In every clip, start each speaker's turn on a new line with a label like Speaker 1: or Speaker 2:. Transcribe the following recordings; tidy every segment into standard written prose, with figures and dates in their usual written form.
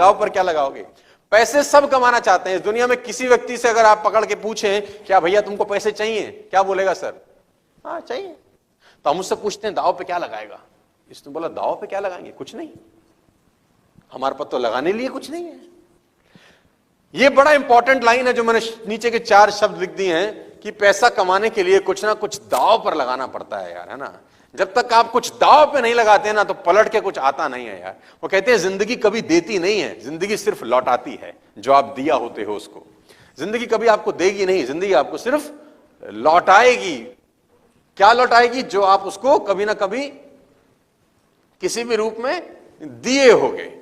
Speaker 1: दाव पर क्या लगाओगे? पैसे सब कमाना चाहते हैं इस दुनिया में। किसी व्यक्ति से अगर आप पकड़ के पूछें क्या भैया तुमको पैसे चाहिए, क्या बोलेगा? सर हाँ चाहिए। तो हम उससे पूछते हैं दाव पे क्या लगाएगा? इसने बोला दाव पे क्या लगाएंगे, कुछ नहीं, हमारे पास तो लगाने लिए कुछ नहीं है। ये बड़ा इंपॉर्टेंट लाइन है जो मैंने नीचे के 4 शब्द लिख दिए हैं कि पैसा कमाने के लिए कुछ ना कुछ दाव पर लगाना पड़ता है यार, है ना। जब तक आप कुछ दाव पे नहीं लगाते ना तो पलट के कुछ आता नहीं है यार। वो कहते हैं जिंदगी कभी देती नहीं है, जिंदगी सिर्फ लौटाती है जो आप दिया होते हो उसको। जिंदगी कभी आपको देगी नहीं, जिंदगी आपको सिर्फ लौटाएगी। क्या लौटाएगी? जो आप उसको कभी ना कभी किसी भी रूप में दिए होगे।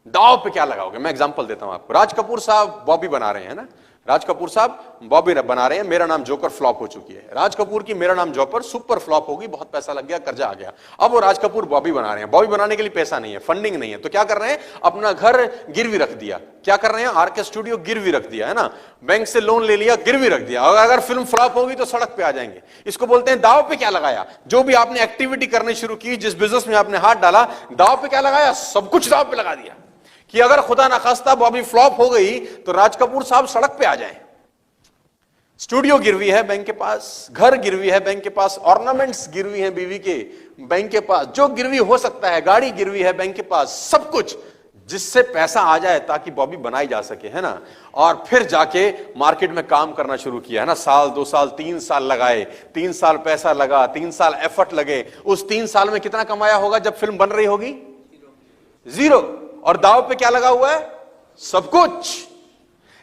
Speaker 1: दाव पे क्या लगाओगे? मैं एग्जांपल देता हूं आपको। राज कपूर साहब बॉबी बना रहे हैं ना, राज कपूर साहब बॉबी बना रहे हैं। मेरा नाम जोकर फ्लॉप हो चुकी है। राज कपूर की मेरा नाम जोकर सुपर फ्लॉप होगी, बहुत पैसा लग गया, कर्जा आ गया। अब वो राज कपूर बॉबी बना रहे हैं। बॉबी बनाने के लिए पैसा नहीं है, फंडिंग नहीं है, तो क्या कर रहे हैं? अपना घर गिरवी रख दिया। क्या कर रहे हैं? आरके स्टूडियो गिरवी रख दिया, है ना। बैंक से लोन ले लिया, गिरवी रख दिया। और अगर फिल्म फ्लॉप होगी तो सड़क पे आ जाएंगे। इसको बोलते हैं दाव पे क्या लगाया। जो भी आपने एक्टिविटी करनी शुरू की, जिस बिजनेस में आपने हाथ डाला, दाव पे क्या लगाया? सब कुछ दाव पे लगा दिया कि अगर खुदा ना खास्ता बॉबी फ्लॉप हो गई तो राज कपूर साहब सड़क पे आ जाएं। स्टूडियो गिरवी है बैंक के पास, घर गिरवी है बैंक के पास, ऑर्नामेंट्स गिरवी हैं बीवी के बैंक के पास, जो गिरवी हो सकता है, गाड़ी गिरवी है बैंक के पास, सब कुछ जिससे पैसा आ जाए ताकि बॉबी बनाई जा सके, है ना। और फिर जाके मार्केट में काम करना शुरू किया, है ना। साल 2 साल 3 साल लगाए, 3 साल पैसा लगा, 3 साल एफर्ट लगे। उस 3 साल में कितना कमाया होगा जब फिल्म बन रही होगी? 0। और दाव पे क्या लगा हुआ है? सब कुछ।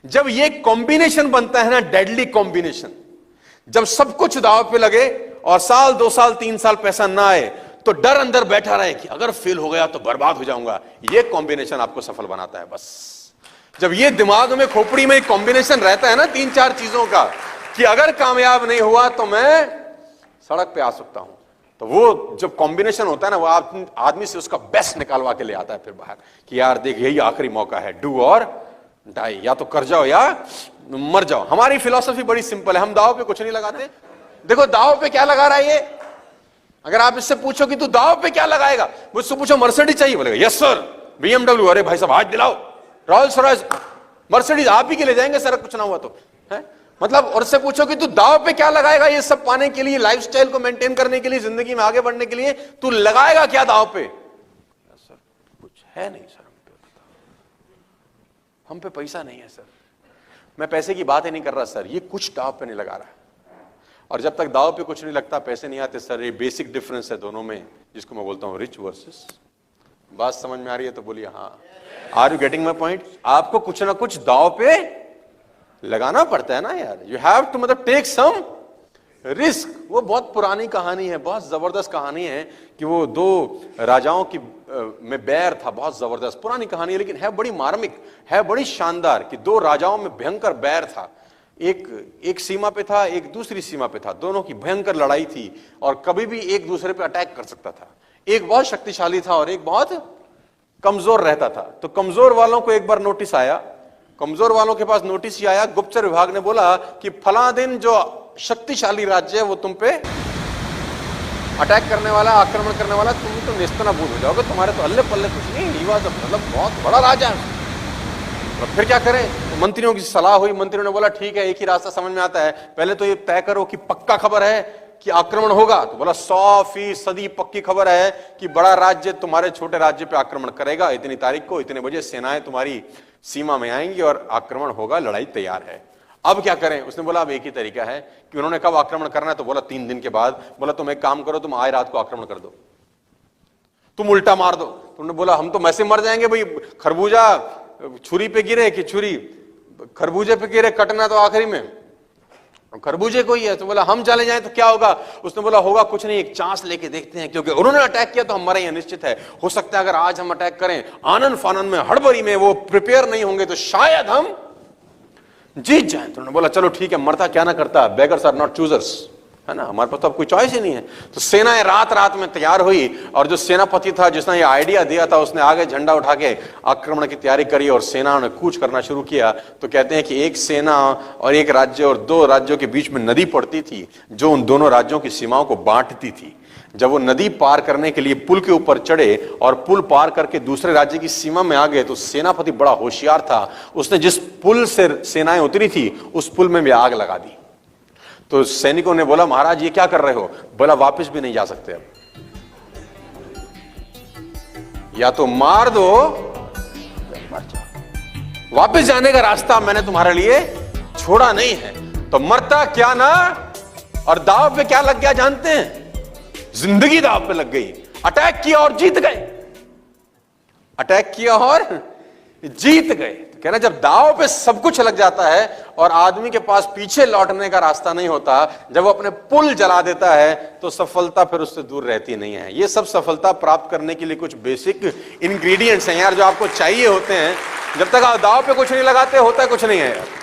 Speaker 1: जब ये कॉम्बिनेशन बनता है ना, डेडली कॉम्बिनेशन, जब सब कुछ दाव पे लगे और साल 2 साल 3 साल पैसा ना आए तो डर अंदर बैठा रहे कि अगर फेल हो गया तो बर्बाद हो जाऊंगा, ये कॉम्बिनेशन आपको सफल बनाता है। बस जब ये दिमाग में, खोपड़ी में कॉम्बिनेशन रहता है ना 3-4 चीजों का कि अगर कामयाब नहीं हुआ तो मैं सड़क पे आ सकता हूं, तो वो जब कॉम्बिनेशन होता है ना, वो आदमी से उसका बेस्ट निकालवा के ले आता है फिर बाहर कि यार देख यही आखिरी मौका है, डू और डाई, या तो कर जाओ या मर जाओ। हमारी फिलॉसफी बड़ी सिंपल है, हम दाव पे कुछ नहीं लगाते। देखो दाव पे क्या लगा रहा है ये। अगर आप इससे पूछो कि तू दाव पे क्या लगाएगा, मुझसे पूछो मर्सिडीज चाहिए, बोलेगा यस सर। BMW, अरे भाई साहब आज दिलाओ। रॉयल्स रॉयस, मर्सिडीज आप ही के ले जाएंगे सर, कुछ ना हुआ तो, है मतलब। और उससे पूछो कि तू दाव पे क्या लगाएगा, ये सब पाने के लिए, लाइफस्टाइल को मेंटेन करने के लिए, जिंदगी में आगे बढ़ने के लिए तू लगाएगा क्या दाव पे? सर कुछ है नहीं सर, हम पे पैसा नहीं है सर। मैं पैसे की बात ही नहीं कर रहा सर, ये कुछ दाव पे नहीं लगा रहा। और जब तक दाव पे कुछ नहीं लगता, पैसे नहीं आते सर। ये बेसिक डिफरेंस है दोनों में, जिसको मैं बोलता हूं रिच वर्सेस। बात समझ में आ रही है तो बोलिए हाँ। Are you getting my point? आपको कुछ ना कुछ दाव पे लगाना पड़ता है ना यार। यू हैव टू मतलब टेक सम रिस्क। वो बहुत पुरानी कहानी है, बहुत जबरदस्त कहानी है कि वो 2 राजाओं की में बैर था, बहुत जबरदस्त पुरानी कहानी है, लेकिन है बड़ी मार्मिक, है बड़ी शानदार कि 2 राजाओं में भयंकर बैर था। एक सीमा पे था, एक दूसरी सीमा पे था। दोनों की भयंकर लड़ाई थी और कभी भी एक दूसरे पे अटैक कर सकता था। एक बहुत शक्तिशाली था और एक बहुत कमजोर रहता था। तो कमजोर वालों को एक बार नोटिस आया, कमजोर वालों के पास नोटिस ही आया। गुप्तचर विभाग ने बोला कि फला दिन जो शक्तिशाली राज्य है वो तुम पे अटैक करने वाला, आक्रमण करने वाला, तुम तो नेस्तनाबूद हो जाओगे, तुम्हारे तो अल्ले पल्ले कुछ नहीं। मतलब बहुत बड़ा राजा है। और फिर क्या करें? तो मंत्रियों की सलाह हुई। मंत्रियों ने बोला ठीक है, एक ही रास्ता समझ में आता है, पहले तो ये तय करो कि पक्का खबर है कि आक्रमण होगा। तो बोला 100% पक्की खबर है कि बड़ा राज्य तुम्हारे छोटे राज्य पे आक्रमण करेगा। इतनी तारीख को इतने बजे सेनाएं तुम्हारी सीमा में आएंगी और आक्रमण होगा, लड़ाई तैयार है। अब क्या करें? उसने बोला अब एक ही तरीका है कि उन्होंने कब आक्रमण करना है, तो बोला 3 दिन के बाद। बोला तुम एक काम करो, तुम आज रात को आक्रमण कर दो, तुम उल्टा मार दो। तुमने बोला हम तो वैसे मर जाएंगे भाई, खरबूजा छुरी पे गिरे कि छुरी खरबूजे पे गिरे, कटना तो आखिरी में खरबूजे को ही है। तो बोला हम चले जाएं तो क्या होगा? उसने बोला होगा कुछ नहीं, एक चांस लेके देखते हैं, क्योंकि उन्होंने अटैक किया तो हम मरे हैं निश्चित है। हो सकता है अगर आज हम अटैक करें आनंद फानंद में, हड़बड़ी में, वो प्रिपेयर नहीं होंगे तो शायद हम जीत जाएं। तो उन्होंने बोला चलो ठीक है, मरता क्या ना करता, बेगर्स आर नॉट चूजर्स। है ना, हमारे पास तो अब कोई चॉइस ही नहीं है। तो सेनाएं रात रात में तैयार हुई और जो सेनापति था जिसने ये आइडिया दिया था उसने आगे झंडा उठा के आक्रमण की तैयारी करी और सेनाओं ने कूच करना शुरू किया। तो कहते हैं कि एक सेना और एक राज्य और दो राज्यों के बीच में नदी पड़ती थी जो उन दोनों राज्यों की सीमाओं को बांटती थी। जब वो नदी पार करने के लिए पुल के ऊपर चढ़े और पुल पार करके दूसरे राज्य की सीमा में आ गए तो सेनापति बड़ा होशियार था, उसने जिस पुल से सेनाएं उतरी थी उस पुल में भी आग लगा दी। तो सैनिकों ने बोला महाराज ये क्या कर रहे हो? बोला वापस भी नहीं जा सकते, अब या तो मार दो मर जाओ, वापस जाने का रास्ता मैंने तुम्हारे लिए छोड़ा नहीं है। तो मरता क्या ना, और दाव पे क्या लग गया जानते हैं? जिंदगी दाव पे लग गई। अटैक किया और जीत गए, अटैक किया और जीत गए। तो कहना जब दाव पे सब कुछ लग जाता है और आदमी के पास पीछे लौटने का रास्ता नहीं होता, जब वो अपने पुल जला देता है तो सफलता फिर उससे दूर रहती नहीं है। ये सब सफलता प्राप्त करने के लिए कुछ बेसिक इंग्रेडिएंट्स हैं यार जो आपको चाहिए होते हैं। जब तक आप दाव पे कुछ नहीं लगाते होता कुछ नहीं है यार।